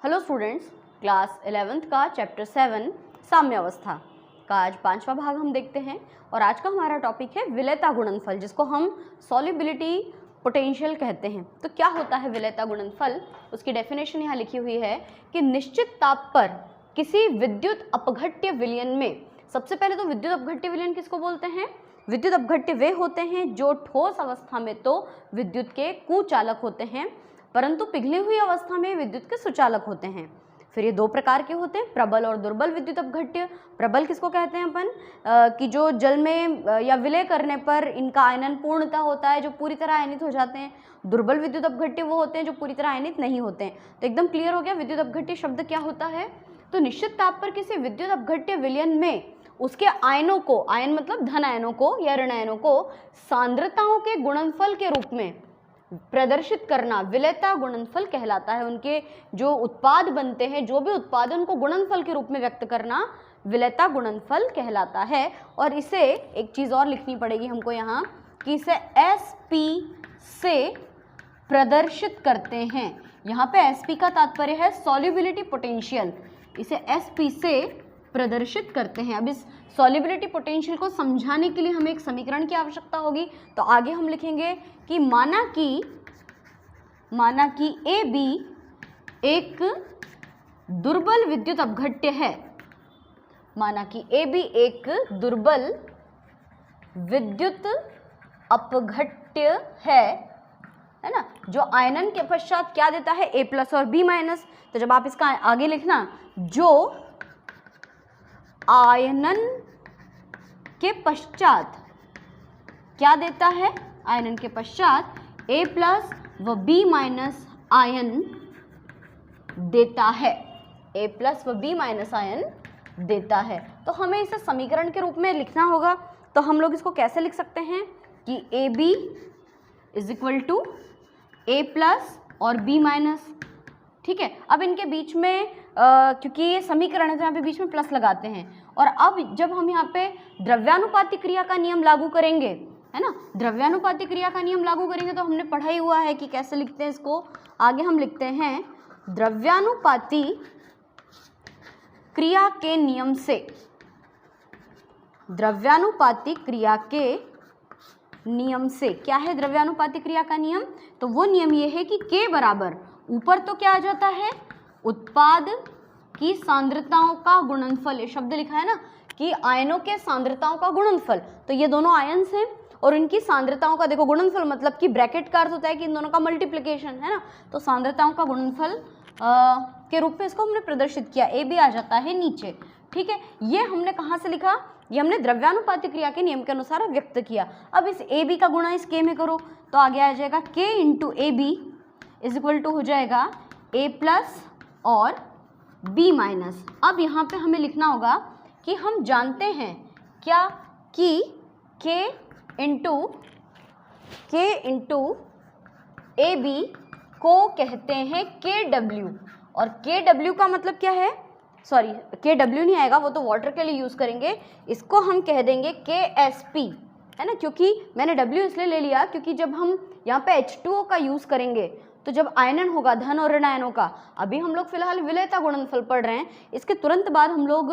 Hello students, class 11th का chapter 7 साम्यावस्था का आज 5वां भाग हम देखते हैं। और आज का हमारा टॉपिक है विलेयता गुणनफल, जिसको हम सॉल्युबिलिटी पोटेंशियल कहते हैं। तो क्या होता है विलेयता गुणनफल? उसकी डेफिनेशन यहाँ लिखी हुई है कि निश्चित ताप पर किसी विद्युत अपघट्य विलयन में, सबसे पहले तो विद्युत अपघट्य विलयन किसको बोलते हैं? विद्युत अपघट्य वे होते हैं जो ठोस अवस्था में तो विद्युत के कुचालक होते हैं, परंतु पिघली हुई अवस्था में विद्युत के सुचालक होते हैं। फिर ये दो प्रकार के होते हैं, प्रबल और दुर्बल विद्युत अपघट्य। प्रबल किसको कहते हैं अपन? कि जो जल में या विलय करने पर इनका आयनन पूर्णता होता है, जो पूरी तरह आयनित हो जाते हैं। दुर्बल विद्युत अपघट्य वो होते हैं जो पूरी तरह आयनित नहीं होते हैं। तो एकदम क्लियर हो गया विद्युत अपघट्य शब्द क्या होता है। तो निश्चित ताप पर किसी विद्युत अपघट्य विलयन में उसके आयनों को, आयन मतलब धन आयनों को या ऋण आयनों को, सांद्रताओं के गुणनफल के रूप में प्रदर्शित करना विलेयता गुणनफल कहलाता है। उनके जो उत्पाद बनते हैं, जो भी उत्पाद है, उनको गुणनफल के रूप में व्यक्त करना विलेयता गुणनफल कहलाता है। और इसे एक चीज़ और लिखनी पड़ेगी हमको यहाँ, कि इसे SP से प्रदर्शित करते हैं। यहाँ पे SP का तात्पर्य है सॉल्युबिलिटी पोटेंशियल, इसे SP से प्रदर्शित करते हैं। अब इस सॉल्युबिलिटी पोटेंशियल को समझाने के लिए हमें एक समीकरण की आवश्यकता होगी। तो आगे हम लिखेंगे कि माना कि AB एक दुर्बल विद्युत अपघट्य है, माना कि AB एक दुर्बल विद्युत अपघट्य है ना, जो आयनन के पश्चात क्या देता है? A+ और B-। तो जब आप इसका आगे लिखना, जो आयनन के पश्चात क्या देता है? आयनन के पश्चात A+ व B- आयन देता है, A+ व B- आयन देता है। तो हमें इसे समीकरण के रूप में लिखना होगा। तो हम लोग इसको कैसे लिख सकते हैं कि AB = A+ और B-। ठीक है। अब इनके बीच में क्योंकि ये समीकरण है तो यहाँ पे बीच में प्लस लगाते हैं। और अब जब हम यहाँ पे द्रव्यानुपातिक क्रिया का नियम लागू करेंगे, है ना, द्रव्यानुपातिक क्रिया का नियम लागू करेंगे, तो हमने पढ़ा ही हुआ है कि कैसे लिखते हैं इसको। आगे हम लिखते हैं द्रव्यानुपाती क्रिया के नियम से, द्रव्यानुपातिक क्रिया के नियम से। क्या है द्रव्यानुपातिक क्रिया का नियम? तो वो नियम ये है कि K बराबर, ऊपर तो क्या आ जाता है? उत्पाद की सांद्रताओं का गुणनफल। ये शब्द लिखा है ना कि आयनों के सांद्रताओं का गुणनफल। तो ये दोनों आयन्स हैं और इनकी सांद्रताओं का देखो गुणनफल, मतलब कि ब्रैकेट का अर्थ होता है कि इन दोनों का मल्टीप्लिकेशन, है ना। तो सांद्रताओं का गुणनफल के रूप में इसको हमने प्रदर्शित किया। AB आ जाता है नीचे। ठीक है, ये हमने कहाँ से लिखा? ये हमने द्रव्यानुपातिक क्रिया के नियम के अनुसार व्यक्त किया। अब इस AB का गुणा इस K में करो तो आगे आ जाएगा K × AB = हो जाएगा A+ और B-। अब यहाँ पे हमें लिखना होगा कि हम जानते हैं क्या कि K × AB को कहते हैं KW। और KW का मतलब क्या है? सॉरी, KW नहीं आएगा, वो तो वाटर के लिए यूज़ करेंगे। इसको हम कह देंगे KSP, है ना। क्योंकि मैंने W इसलिए ले लिया क्योंकि जब हम यहाँ पे H2O का यूज़ करेंगे तो जब आयनन होगा धन और ऋण आयनों का, अभी हम लोग फिलहाल विलेयता गुणनफल पढ़ रहे हैं, इसके तुरंत बाद हम लोग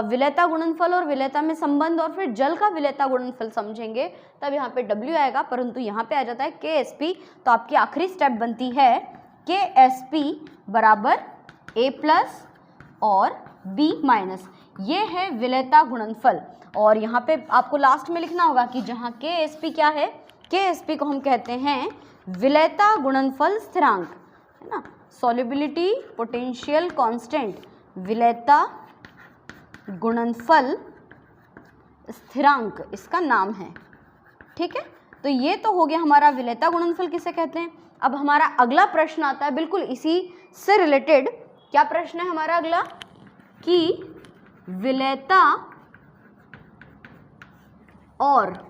विलेयता गुणनफल और विलेयता में संबंध और फिर जल का विलेयता गुणनफल समझेंगे, तब यहाँ पे W आएगा, परंतु यहाँ पे आ जाता है KSP। तो आपकी आखिरी स्टेप बनती है KSP बराबर A+ और B-। ये है विलेयता गुणनफल। और यहाँ पे आपको लास्ट में लिखना होगा कि जहाँ KSP क्या है? KSP को हम कहते हैं विलेयता गुणनफल स्थिरांक, है ना, सॉल्युबिलिटी पोटेंशियल कांस्टेंट, विलेयता गुणनफल स्थिरांक इसका नाम है। ठीक है, तो ये तो हो गया हमारा विलेयता गुणनफल किसे कहते हैं। अब हमारा अगला प्रश्न आता है बिल्कुल इसी से रिलेटेड। क्या प्रश्न है हमारा अगला? कि विलेयता और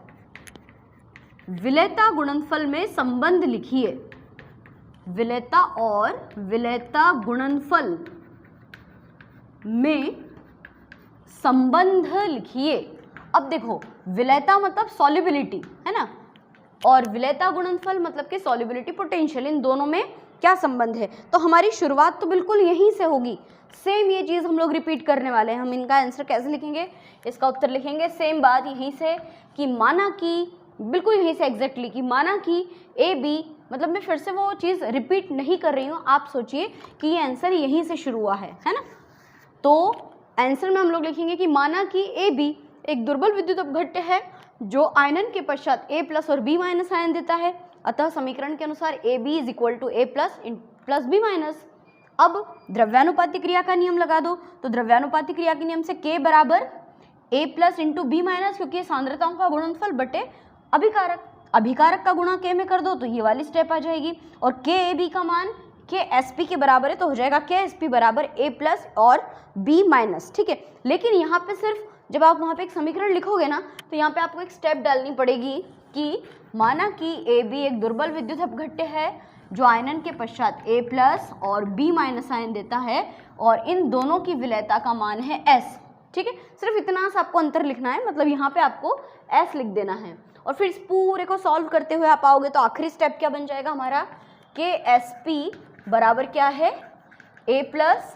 विलेयता गुणनफल में संबंध लिखिए। विलेयता और विलेयता गुणनफल में संबंध लिखिए। अब देखो, विलेयता मतलब सॉल्युबिलिटी, है ना, और विलेयता गुणनफल मतलब कि सॉल्युबिलिटी पोटेंशियल। इन दोनों में क्या संबंध है। तो हमारी शुरुआत तो बिल्कुल यहीं से होगी, सेम ये चीज़ हम लोग रिपीट करने वाले हैं। हम इनका आंसर कैसे लिखेंगे, इसका उत्तर लिखेंगे सेम बात यहीं से कि माना कि, बिल्कुल यहीं से एग्जैक्टली कि माना कि ए बी, मतलब मैं फिर से वो चीज़ रिपीट नहीं कर रही हूँ, आप सोचिए कि ये आंसर यहीं से शुरू हुआ है ना। तो आंसर में हम लोग लिखेंगे कि माना कि ए बी एक दुर्बल विद्युत अपघट्य है जो आयनन के पश्चात A प्लस और B माइनस आयन देता है, अतः समीकरण के अनुसार A B is equal to A plus B minus. अब द्रव्यानुपाती क्रिया का नियम लगा दो, तो द्रव्यानुपाती क्रिया के नियम से K बराबर A plus into B minus, क्योंकि सांद्रताओं का गुणनफल बटे अभिकारक, अभिकारक का गुणा K में कर दो तो ये वाली स्टेप आ जाएगी, और KAB का मान KSP के बराबर है, तो हो जाएगा KSP बराबर A प्लस और B माइनस। ठीक है, लेकिन यहाँ पे सिर्फ जब आप वहाँ पे एक समीकरण लिखोगे ना, तो यहाँ पे आपको एक स्टेप डालनी पड़ेगी कि माना कि AB एक दुर्बल विद्युत अपघट्य है जो आयनन के पश्चात A प्लस और B माइनस आयन देता है, और इन दोनों की विलेयता का मान है S। ठीक है, सिर्फ इतना सा आपको अंतर लिखना है, मतलब यहाँ पे आपको S लिख देना है, और फिर इस पूरे को सॉल्व करते हुए आप आओगे तो आखिरी स्टेप क्या बन जाएगा हमारा, KSP बराबर क्या है, A प्लस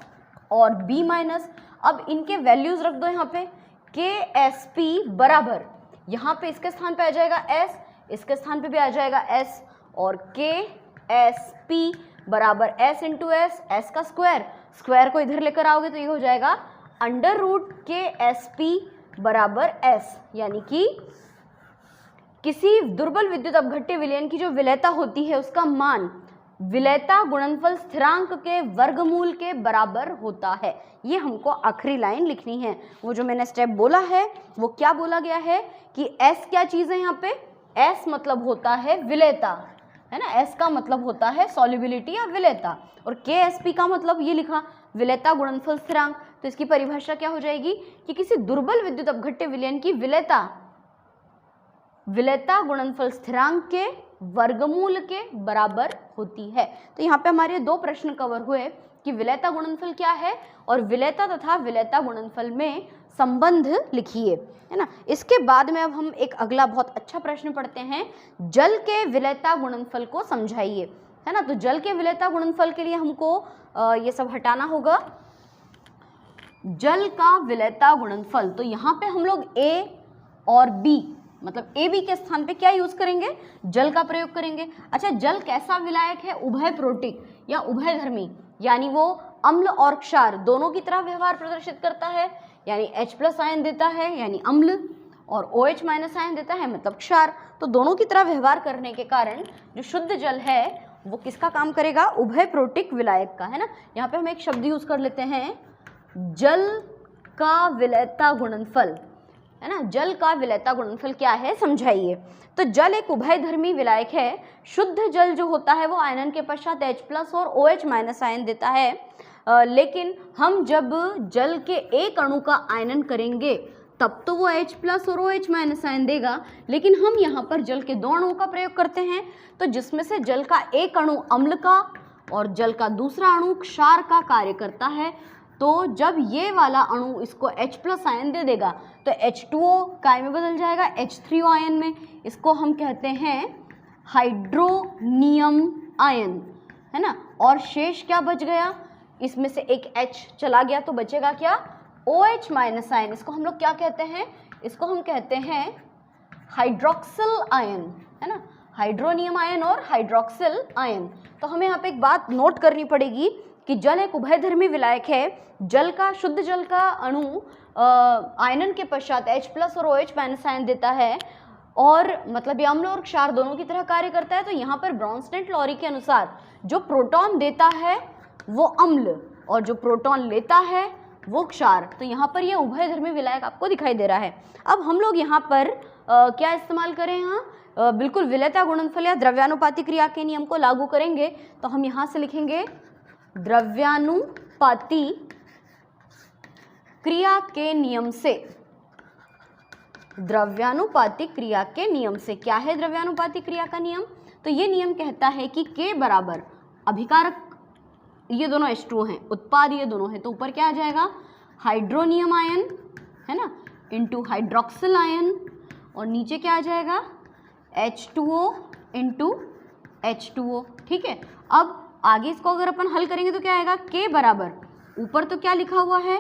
और B माइनस। अब इनके वैल्यूज रख दो यहाँ पे, KSP बराबर, यहाँ पे इसके स्थान पे आ जाएगा S, इसके स्थान पे भी आ जाएगा S, और KSP बराबर S इंटू S, S का स्क्वायर, स्क्वायर को इधर लेकर आओगे तो ये हो जाएगा अंडर रूट KSP बराबर S, यानी कि किसी दुर्बल विद्युत अपघट्य विलयन की जो विलेयता होती है उसका मान विलेयता गुणनफल स्थिरांक के वर्गमूल के बराबर होता है। ये हमको आखिरी लाइन लिखनी है। वो जो मैंने स्टेप बोला है वो क्या बोला गया है कि S क्या चीज़ है, यहाँ पे S मतलब होता है विलेयता, है ना, S का मतलब होता है सॉल्युबिलिटी या विलेयता, और KSP का मतलब ये लिखा विलेयता गुणनफल स्थिरांक। तो इसकी परिभाषा क्या हो जाएगी कि किसी दुर्बल विद्युत अपघट्य विलयन की विलेयता गुणनफल स्थिरांक के वर्गमूल के बराबर होती है। तो यहाँ पे हमारे दो प्रश्न कवर हुए कि विलेयता गुणनफल क्या है और विलेयता तथा विलेयता गुणनफल में संबंध लिखिए, है ना। इसके बाद में अब हम एक अगला बहुत अच्छा प्रश्न पढ़ते हैं, जल के विलेयता गुणनफल को समझाइए, है ना। तो जल के विलेयता गुणनफल के लिए हमको ये सब हटाना होगा। जल का विलेयता गुणनफल, तो यहाँ पे हम लोग A और B, मतलब ए बी के स्थान पे क्या यूज करेंगे, जल का प्रयोग करेंगे। अच्छा, जल कैसा विलायक है, उभय प्रोटिक या उभयधर्मी, यानी वो अम्ल और क्षार दोनों की तरह व्यवहार प्रदर्शित करता है, यानी H प्लस आयन देता है यानी अम्ल, और OH माइनस आयन देता है मतलब क्षार। तो दोनों की तरह व्यवहार करने के कारण जो शुद्ध जल है वो किसका काम करेगा, उभय प्रोटिक विलायक का, है ना। यहाँ पे हम एक शब्द यूज कर लेते हैं, जल का विलेयता गुणनफल, है ना। जल का विलेयता गुणनफल क्या है समझाइए। तो जल एक उभयधर्मी विलायक है। शुद्ध जल जो होता है वो आयनन के पश्चात H प्लस और OH माइनस आयन देता है, लेकिन हम जब जल के एक अणु का आयनन करेंगे तब तो वो H प्लस और OH माइनस आयन देगा, लेकिन हम यहाँ पर जल के दो अणुओं का प्रयोग करते हैं, तो जिसमें से जल का एक अणु अम्ल का और जल का दूसरा अणु क्षार का कार्य करता है। तो जब ये वाला अणु इसको H प्लस आयन दे देगा तो H2O काय में बदल जाएगा, H3O आयन में। इसको हम कहते हैं हाइड्रोनियम आयन, है ना। और शेष क्या बच गया, इसमें से एक H चला गया तो बचेगा क्या, OH माइनस आयन। इसको हम लोग क्या कहते हैं, इसको हम कहते हैं हाइड्रोक्सिल आयन, है ना, हाइड्रोनियम आयन और हाइड्रोक्सिल आयन। तो हमें यहाँ पे एक बात नोट करनी पड़ेगी कि जल एक उभयधर्मी विलायक है। जल का, शुद्ध जल का अणु आयनन के पश्चात H प्लस और OH माइनस आयन देता है, और मतलब ये अम्ल और क्षार दोनों की तरह कार्य करता है। तो यहाँ पर ब्रॉन्स्टेड-लॉरी के अनुसार जो प्रोटॉन देता है वो अम्ल और जो प्रोटॉन लेता है वो क्षार। तो यहाँ पर ये उभयधर्मी विलायक आपको दिखाई दे रहा है। अब हम लोग यहाँ पर क्या इस्तेमाल करें, यहाँ बिल्कुल विलेयता गुणनफल या द्रव्यानुपाती क्रिया के नियम को लागू करेंगे। तो हम यहाँ से लिखेंगे द्रव्यानुपाती क्रिया के नियम से, द्रव्यानुपाती क्रिया के नियम से। क्या है द्रव्यानुपाती क्रिया का नियम, तो ये नियम कहता है कि K बराबर अभिकारक, ये दोनों H2O हैं, उत्पाद ये दोनों हैं, तो ऊपर क्या आ जाएगा, हाइड्रोनियम आयन, है ना, इंटू हाइड्रोक्सिल आयन, और नीचे क्या आ जाएगा, H2O इंटू H2O। ठीक है, अब आगे इसको अगर अपन हल करेंगे तो क्या आएगा, K बराबर, ऊपर तो क्या लिखा हुआ है,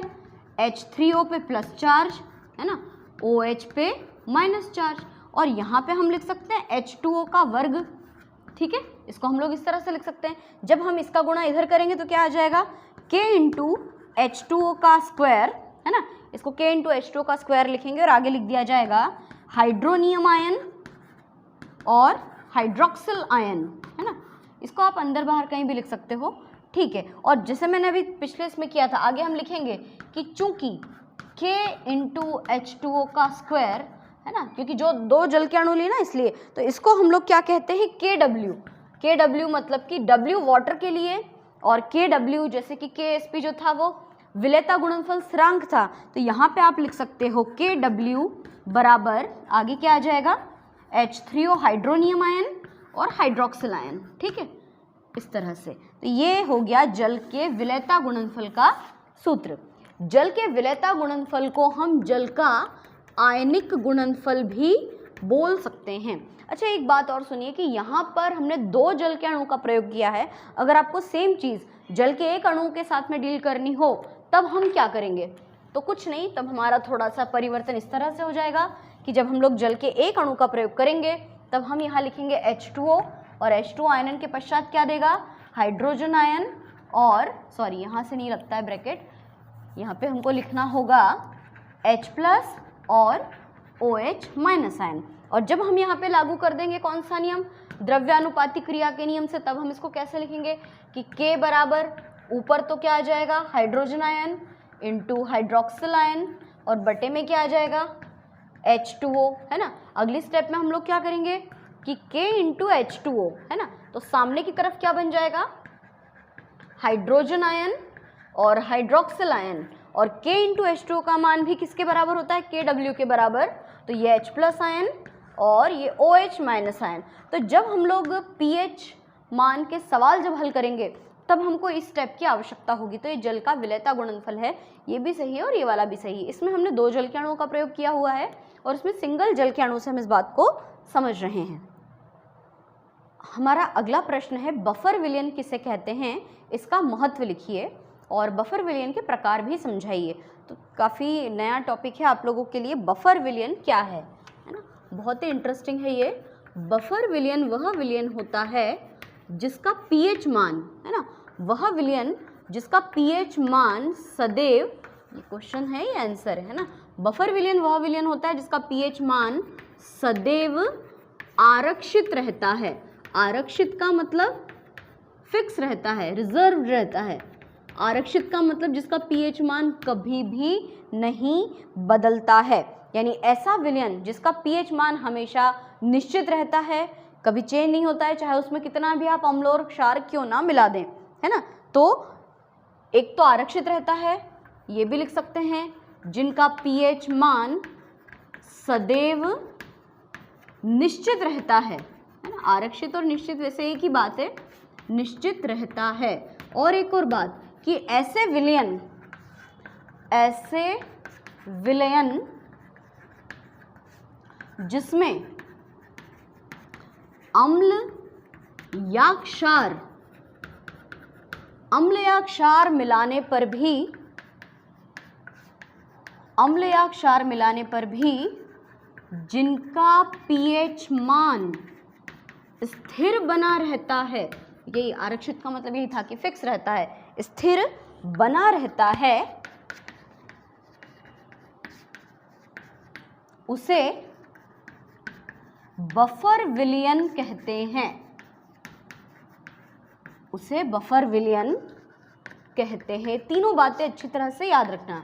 H3O पे प्लस चार्ज है ना, OH पे माइनस चार्ज, और यहाँ पे हम लिख सकते हैं H2O का वर्ग, ठीक है, इसको हम लोग इस तरह से लिख सकते हैं। जब हम इसका गुणा इधर करेंगे तो क्या आ जाएगा, K इंटू H2O का स्क्वायर है ना, इसको K इंटू H2O का स्क्वायर लिखेंगे और आगे लिख दिया जाएगा हाइड्रोनियम आयन और हाइड्रोक्सिल आयन है ना, इसको आप अंदर बाहर कहीं भी लिख सकते हो, ठीक है। और जैसे मैंने अभी पिछले इसमें किया था, आगे हम लिखेंगे कि चूंकि K इंटू H2O का स्क्वायर है ना, क्योंकि जो दो जल के अणु लिए ना इसलिए, तो इसको हम लोग क्या कहते हैं, KW। KW मतलब कि W वाटर के लिए, और KW जैसे कि KSP जो था वो विलेयता गुणनफल स्थिरांक था, तो यहाँ पे आप लिख सकते हो KW बराबर, आगे क्या आ जाएगा, H3O हाइड्रोनियम आयन और हाइड्रोक्सिल आयन, ठीक है, इस तरह से। तो ये हो गया जल के विलेयता गुणनफल का सूत्र। जल के विलेयता गुणनफल को हम जल का आयनिक गुणनफल भी बोल सकते हैं। अच्छा, एक बात और सुनिए कि यहाँ पर हमने दो जल के अणु का प्रयोग किया है। अगर आपको सेम चीज़ जल के एक अणु के साथ में डील करनी हो तब हम क्या करेंगे, तो कुछ नहीं, तब हमारा थोड़ा सा परिवर्तन इस तरह से हो जाएगा कि जब हम लोग जल के एक अणु का प्रयोग करेंगे तब हम यहाँ लिखेंगे H2O, और H2O आयन के पश्चात क्या देगा, हाइड्रोजन आयन, और सॉरी यहाँ से नहीं लगता है ब्रैकेट, यहाँ पे हमको लिखना होगा H प्लस और OH माइनस आयन। और जब हम यहाँ पे लागू कर देंगे कौन सा नियम, द्रव्यानुपाती क्रिया के नियम से, तब हम इसको कैसे लिखेंगे कि K बराबर, ऊपर तो क्या आ जाएगा, hydrogen ion into hydroxyl ion, और बटे में क्या आ जाएगा, H2O है ना। अगली स्टेप में हम लोग क्या करेंगे कि K इंटू H2O है ना, तो सामने की तरफ क्या बन जाएगा, हाइड्रोजन आयन और हाइड्रोक्सिल आयन, और K इंटू H2O का मान भी किसके बराबर होता है, KW के बराबर, तो ये H प्लस आयन और ये OH माइनस आयन। तो जब हम लोग pH मान के सवाल जब हल करेंगे तब हमको इस स्टेप की आवश्यकता होगी। तो ये जल का विलेयता गुणनफल है, ये भी सही है और ये वाला भी सही है। इसमें हमने दो जल के अणुओं का प्रयोग किया हुआ है और इसमें सिंगल जल के अणु से हम इस बात को समझ रहे हैं। हमारा अगला प्रश्न है, बफर विलयन किसे कहते हैं, इसका महत्व लिखिए और बफर विलयन के प्रकार भी समझाइए। तो काफ़ी नया टॉपिक है आप लोगों के लिए, बफर विलयन क्या है ना, बहुत ही इंटरेस्टिंग है ये। बफर विलयन वह विलयन होता है जिसका pH मान है ना, वह विलयन जिसका pH मान सदैव, ये क्वेश्चन है ये आंसर है ना, बफर विलयन वह विलयन होता है जिसका pH मान सदैव आरक्षित रहता है। आरक्षित का मतलब फिक्स रहता है, रिजर्व रहता है। आरक्षित का मतलब जिसका pH मान कभी भी नहीं बदलता है, यानी ऐसा विलयन जिसका pH मान हमेशा निश्चित रहता है, कभी चेंज नहीं होता है, चाहे उसमें कितना भी आप अम्ल और क्षार क्यों ना मिला दें, है ना। तो एक तो आरक्षित रहता है, ये भी लिख सकते हैं जिनका pH मान सदैव निश्चित रहता है ना। आरक्षित और निश्चित वैसे एक ही बात है, निश्चित रहता है। और एक और बात कि ऐसे विलयन जिसमें अम्ल या क्षार मिलाने पर भी जिनका pH मान स्थिर बना रहता है, यही आरक्षित का मतलब यही था कि फिक्स रहता है, स्थिर बना रहता है, उसे बफर विलयन कहते हैं। उसे बफर विलयन कहते हैं। तीनों बातें अच्छी तरह से याद रखना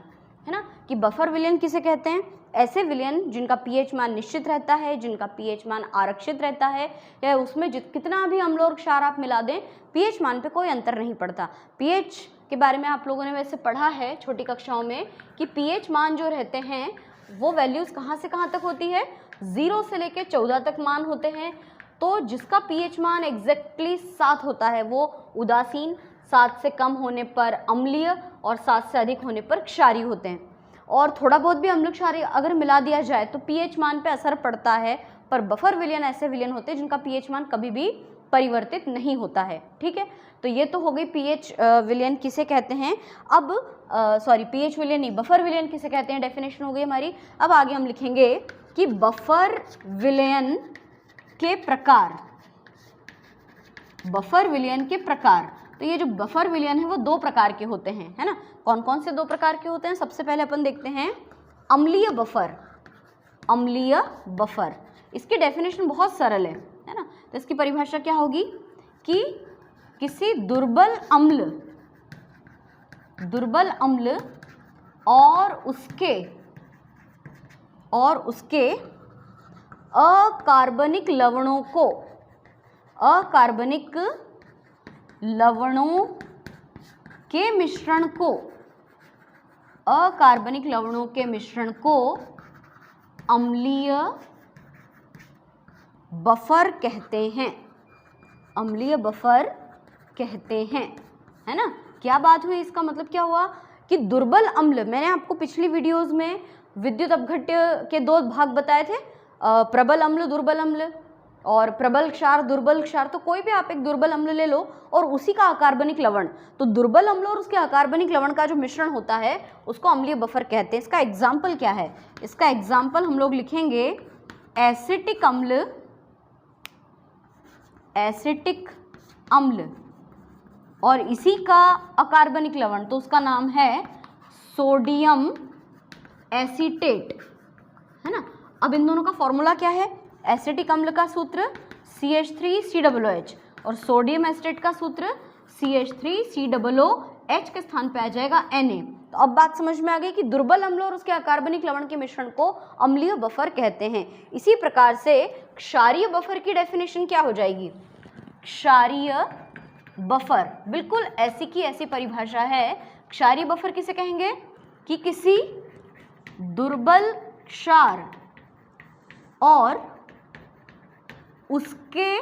है ना, कि बफर विलयन किसे कहते हैं, ऐसे विलयन जिनका pH मान निश्चित रहता है, जिनका pH मान आरक्षित रहता है, या उसमें कितना भी अम्ल और क्षार आप मिला दें pH मान पे कोई अंतर नहीं पड़ता। pH के बारे में आप लोगों ने वैसे पढ़ा है छोटी कक्षाओं में कि pH मान जो रहते हैं वो वैल्यूज़ कहाँ से कहाँ तक होती है, 0 से लेके 14 तक मान होते हैं। तो जिसका pH मान एग्जैक्टली 7 होता है वो उदासीन, 7 से कम होने पर अम्लीय और 7 से अधिक होने पर क्षारीय होते हैं। और थोड़ा बहुत भी अम्ल क्षारीय अगर मिला दिया जाए तो pH मान पे असर पड़ता है, पर बफर विलयन ऐसे विलयन होते हैं जिनका pH मान कभी भी परिवर्तित नहीं होता है। ठीक है, तो ये तो हो गई पीएच विलयन किसे कहते हैं। अब पीएच विलयन नहीं, बफर विलयन किसे कहते हैं, डेफिनेशन हो गई हमारी। अब आगे हम लिखेंगे कि बफर विलयन के प्रकार, बफर विलयन के प्रकार। तो ये जो बफर विलयन है वो दो प्रकार के होते हैं, है ना। कौन कौन से दो प्रकार के होते हैं, सबसे पहले अपन देखते हैं अम्लीय बफर। अम्लीय बफर, इसकी डेफिनेशन बहुत सरल है ना। तो इसकी परिभाषा क्या होगी कि किसी दुर्बल अम्ल और उसके अकार्बनिक लवणों के मिश्रण को, अकार्बनिक लवणों के मिश्रण को अम्लीय बफर कहते हैं। अम्लीय बफर कहते हैं, है ना। क्या बात हुई, इसका मतलब क्या हुआ कि दुर्बल अम्ल, मैंने आपको पिछली वीडियोस में विद्युत अपघट्य के दो भाग बताए थे, प्रबल अम्ल, दुर्बल अम्ल, और प्रबल क्षार, दुर्बल क्षार। तो कोई भी आप एक दुर्बल अम्ल ले लो और उसी का अकार्बनिक लवण, तो दुर्बल अम्ल और उसके अकार्बनिक लवण का जो मिश्रण होता है उसको अम्लीय बफर कहते हैं। इसका एग्जाम्पल क्या है, इसका एग्जाम्पल हम लोग लिखेंगे एसिटिक अम्ल और इसी का अकार्बनिक लवण, तो उसका नाम है सोडियम एसीटेट, है ना। अब इन दोनों का फॉर्मूला क्या है, एसिटिक अम्ल का सूत्र CH3COOH और सोडियम एसिटेट का सूत्र CH3COOH के स्थान पे आ जाएगा Na। तो अब बात समझ में आ गई कि दुर्बल अम्ल और उसके अकार्बनिक लवण के मिश्रण को अम्लीय बफर कहते हैं। इसी प्रकार से क्षारीय बफर की डेफिनेशन क्या हो जाएगी, क्षारीय बफर, बिल्कुल ऐसी की ऐसी परिभाषा है। क्षारीय बफर किसे कहेंगे कि किसी दुर्बल क्षार और उसके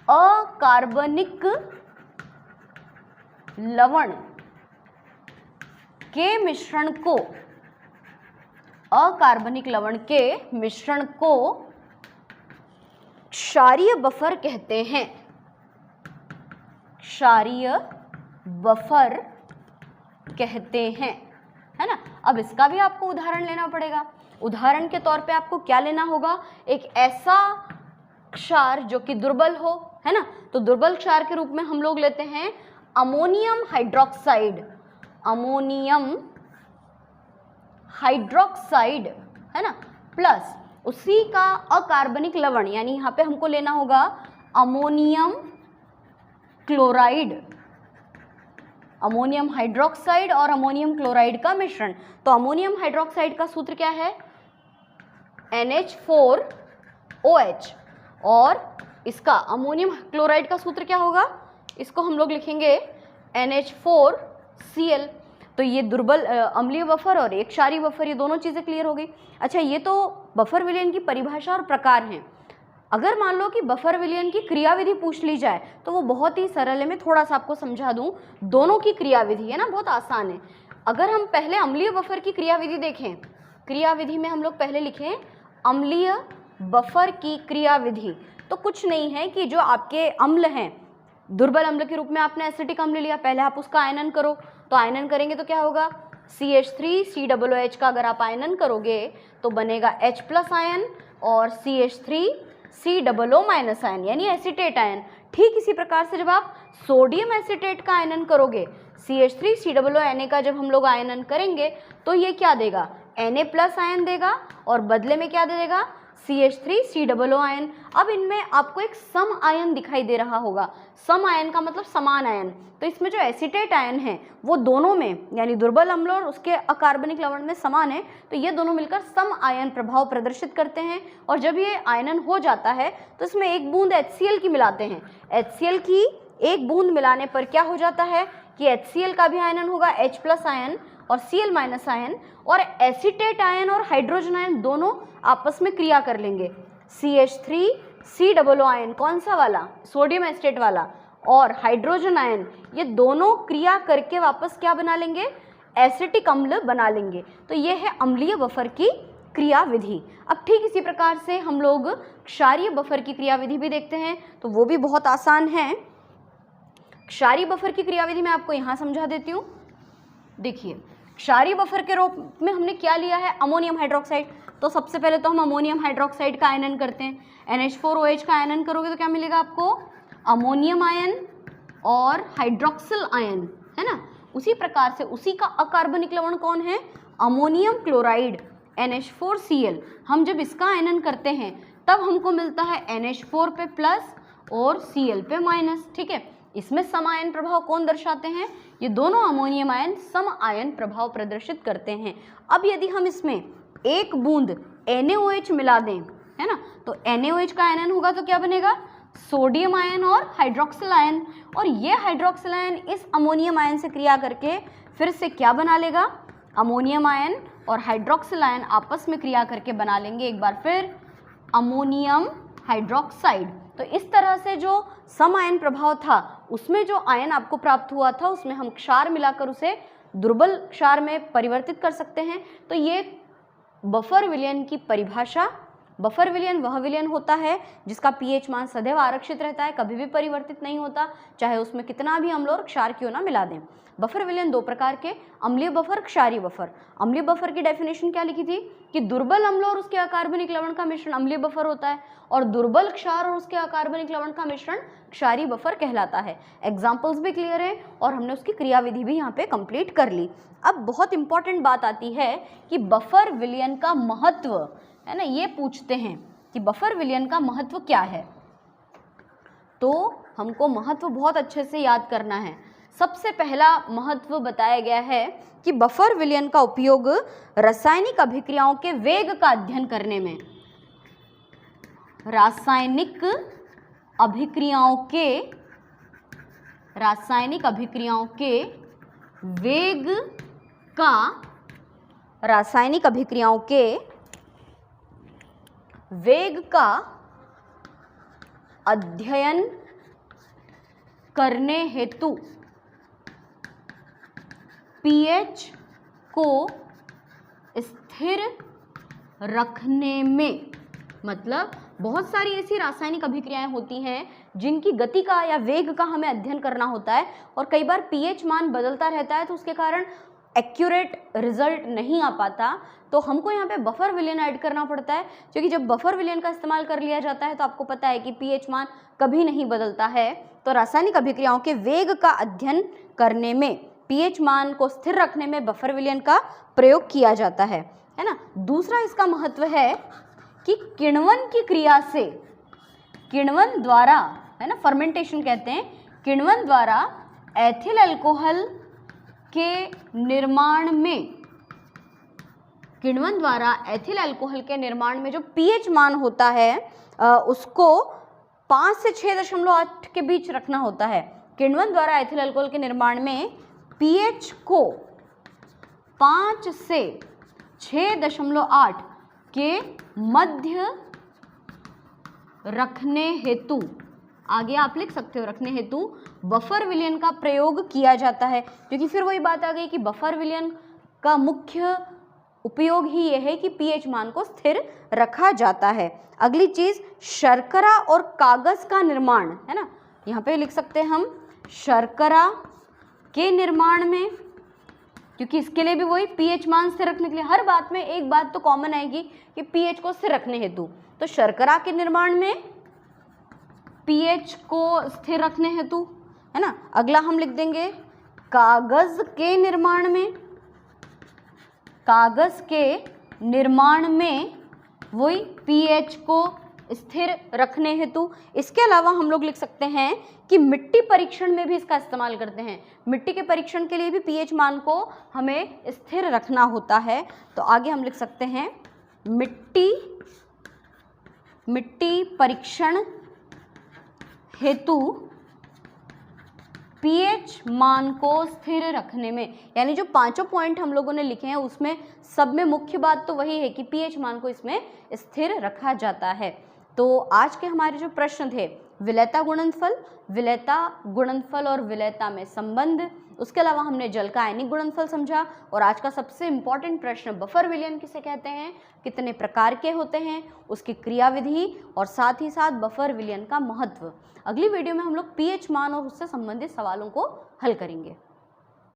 अकार्बनिक लवण के मिश्रण को, अकार्बनिक लवण के मिश्रण को क्षारीय बफर कहते हैं। क्षारीय बफर कहते हैं, है ना। अब इसका भी आपको उदाहरण लेना पड़ेगा। उदाहरण के तौर पे आपको क्या लेना होगा, एक ऐसा क्षार जो कि दुर्बल हो, है ना। तो दुर्बल क्षार के रूप में हम लोग लेते हैं अमोनियम हाइड्रोक्साइड, है ना, प्लस उसी का अकार्बनिक लवण, यानी यहाँ पे हमको लेना होगा अमोनियम क्लोराइड, अमोनियम हाइड्रोक्साइड और अमोनियम क्लोराइड का मिश्रण। तो अमोनियम हाइड्रोक्साइड का सूत्र क्या है, NH4OH, और इसका अमोनियम क्लोराइड का सूत्र क्या होगा, इसको हम लोग लिखेंगे NH4Cl। तो ये दुर्बल अम्लीय बफर और एक क्षारीय बफर, ये दोनों चीज़ें क्लियर हो गई। अच्छा, ये तो बफर विलयन की परिभाषा और प्रकार हैं। अगर मान लो कि बफर विलयन की क्रियाविधि पूछ ली जाए तो वो बहुत ही सरल है, मैं थोड़ा सा आपको समझा दूं। दोनों की क्रियाविधि है ना, बहुत आसान है। अगर हम पहले अम्लीय बफर की क्रियाविधि देखें, क्रियाविधि में हम लोग पहले लिखें अम्लीय बफर की क्रियाविधि, तो कुछ नहीं है कि जो आपके अम्ल हैं, दुर्बल अम्ल के रूप में आपने एसिटिक अम्ल लिया, पहले आप उसका आयनन करो। तो आयनन करेंगे तो क्या होगा, CH3COOH का अगर आप आयनन करोगे तो बनेगा H+ आयन और CH3COO- आयन, यानी एसिटेट आयन। ठीक इसी प्रकार से जब आप सोडियम एसिटेट का आयनन करोगे, CH3COO का जब हम लोग आयनन करेंगे तो ये क्या देगा, Na+ आयन देगा और बदले में क्या दे देगा, CH3COO आयन। अब इनमें आपको एक सम आयन दिखाई दे रहा होगा, सम आयन का मतलब समान आयन। तो इसमें जो एसिटेट आयन है वो दोनों में, यानी दुर्बल अम्ल और उसके अकार्बनिक लवण में समान है, तो ये दोनों मिलकर सम आयन प्रभाव प्रदर्शित करते हैं। और जब ये आयनन हो जाता है तो इसमें एक बूंद HCl की मिलाते हैं। HCl की एक बूंद मिलाने पर क्या हो जाता है कि HCl का भी आयनन होगा H+ आयन और Cl- आयन, और एसिटेट आयन और हाइड्रोजन आयन दोनों आपस में क्रिया कर लेंगे। CH3COO आयन कौन सा वाला, सोडियम एसिटेट वाला, और हाइड्रोजन आयन, ये दोनों क्रिया करके वापस क्या बना लेंगे, एसिटिक अम्ल बना लेंगे। तो ये है अम्लीय बफर की क्रियाविधि। अब ठीक इसी प्रकार से हम लोग क्षारीय बफर की क्रियाविधि भी देखते हैं, तो वो भी बहुत आसान है। क्षारीय बफर की क्रियाविधि मैं आपको यहाँ समझा देती हूँ। देखिए, क्षारीय बफर के रूप में हमने क्या लिया है, अमोनियम हाइड्रोक्साइड। तो सबसे पहले तो हम अमोनियम हाइड्रोक्साइड का आयनन करते हैं। NH4OH का आयनन करोगे तो क्या मिलेगा आपको, अमोनियम आयन और हाइड्रोक्सिल आयन, है ना। उसी प्रकार से उसी का अकार्बनिक लवण कौन है, अमोनियम क्लोराइड NH4Cl। हम जब इसका आयनन करते हैं तब हमको मिलता है NH4 पे प्लस और Cl पे माइनस, ठीक है। इसमें सम आयन प्रभाव कौन दर्शाते हैं, ये दोनों अमोनियम आयन सम आयन प्रभाव प्रदर्शित करते हैं। अब यदि हम इसमें एक बूंद NaOH मिला दें, है ना, तो NaOH का आयनन होगा तो क्या बनेगा, सोडियम आयन और हाइड्रोक्सिल आयन। और ये हाइड्रोक्सिल आयन इस अमोनियम आयन से क्रिया करके फिर से क्या बना लेगा, अमोनियम आयन और हाइड्रोक्सिल आयन आपस में क्रिया करके बना लेंगे एक बार फिर अमोनियम हाइड्रोक्साइड। तो इस तरह से जो सम आयन प्रभाव था उसमें जो आयन आपको प्राप्त हुआ था उसमें हम क्षार मिलाकर उसे दुर्बल क्षार में परिवर्तित कर सकते हैं। तो ये बफर विलयन की परिभाषा। बफर विलयन वह विलयन होता है जिसका pH मान सदैव आरक्षित रहता है, कभी भी परिवर्तित नहीं होता, चाहे उसमें कितना भी अम्ल और क्षार क्यों ना मिला दें। बफर विलयन दो प्रकार के, अम्लीय बफर, क्षारीय बफर। अम्लीय बफर की डेफिनेशन क्या लिखी थी कि दुर्बल अम्ल और उसके अकार्बनिक लवण का मिश्रण अम्लीय बफर होता है और दुर्बल क्षार और उसके अकार्बनिक लवण का मिश्रण क्षारीय बफर कहलाता है। एग्जाम्पल्स भी क्लियर है और हमने उसकी क्रियाविधि भी यहाँ पे कंप्लीट कर ली। अब बहुत इंपॉर्टेंट बात आती है कि बफर विलयन का महत्व, है ना, ये पूछते हैं कि बफर विलयन का महत्व क्या है। तो हमको महत्व बहुत अच्छे से याद करना है। सबसे पहला महत्व बताया गया है कि बफर विलयन का उपयोग रासायनिक अभिक्रियाओं के वेग का अध्ययन करने में, रासायनिक अभिक्रियाओं के वेग का, रासायनिक अभिक्रियाओं के वेग का अध्ययन करने हेतु pH को स्थिर रखने में, मतलब बहुत सारी ऐसी रासायनिक अभिक्रियाएं होती हैं जिनकी गति का या वेग का हमें अध्ययन करना होता है और कई बार pH मान बदलता रहता है तो उसके कारण एक्यूरेट रिजल्ट नहीं आ पाता। तो हमको यहाँ पे बफर विलयन ऐड करना पड़ता है, क्योंकि जब बफर विलयन का इस्तेमाल कर लिया जाता है तो आपको पता है कि pH मान कभी नहीं बदलता है। तो रासायनिक अभिक्रियाओं के वेग का अध्ययन करने में, pH मान को स्थिर रखने में बफर विलयन का प्रयोग किया जाता है ना। दूसरा इसका महत्व है कि किण्वन की क्रिया से, किण्वन द्वारा, है ना, फर्मेंटेशन कहते हैं, किण्वन द्वारा एथिल अल्कोहल के निर्माण में, किण्वन द्वारा एथिल अल्कोहल के निर्माण में जो pH मान होता है उसको 5 से 6.8 के बीच रखना होता है। किण्वन द्वारा एथिल अल्कोहल के निर्माण में pH को 5 से 6.8 के मध्य रखने हेतु, आगे आप लिख सकते हो रखने हेतु, बफर विलयन का प्रयोग किया जाता है। क्योंकि फिर वही बात आ गई कि बफर विलयन का मुख्य उपयोग ही यह है कि pH मान को स्थिर रखा जाता है। अगली चीज, शर्करा और कागज का निर्माण, है ना, यहाँ पे लिख सकते हैं हम शर्करा के निर्माण में, क्योंकि इसके लिए भी वही pH मान स्थिर रखने के लिए, हर बात में एक बात तो कॉमन आएगी कि pH को स्थिर रखने हेतु, तो शर्करा के निर्माण में pH को स्थिर रखने हेतु, है ना। अगला हम लिख देंगे कागज के निर्माण में, कागज के निर्माण में वही pH को स्थिर रखने हेतु। इसके अलावा हम लोग लिख सकते हैं कि मिट्टी परीक्षण में भी इसका इस्तेमाल करते हैं। मिट्टी के परीक्षण के लिए भी pH मान को हमें स्थिर रखना होता है। तो आगे हम लिख सकते हैं मिट्टी परीक्षण हेतु pH मान को स्थिर रखने में, यानी जो पांचों पॉइंट हम लोगों ने लिखे हैं उसमें सब में मुख्य बात तो वही है कि pH मान को इसमें स्थिर रखा जाता है। तो आज के हमारे जो प्रश्न थे, विलेयता गुणनफल और विलेयता में संबंध, उसके अलावा हमने जल का आयनिक गुणनफल समझा और आज का सबसे इंपॉर्टेंट प्रश्न बफर विलयन किसे कहते हैं, कितने प्रकार के होते हैं, उसकी क्रियाविधि और साथ ही साथ बफर विलयन का महत्व। अगली वीडियो में हम लोग पीएच मान और उससे संबंधित सवालों को हल करेंगे।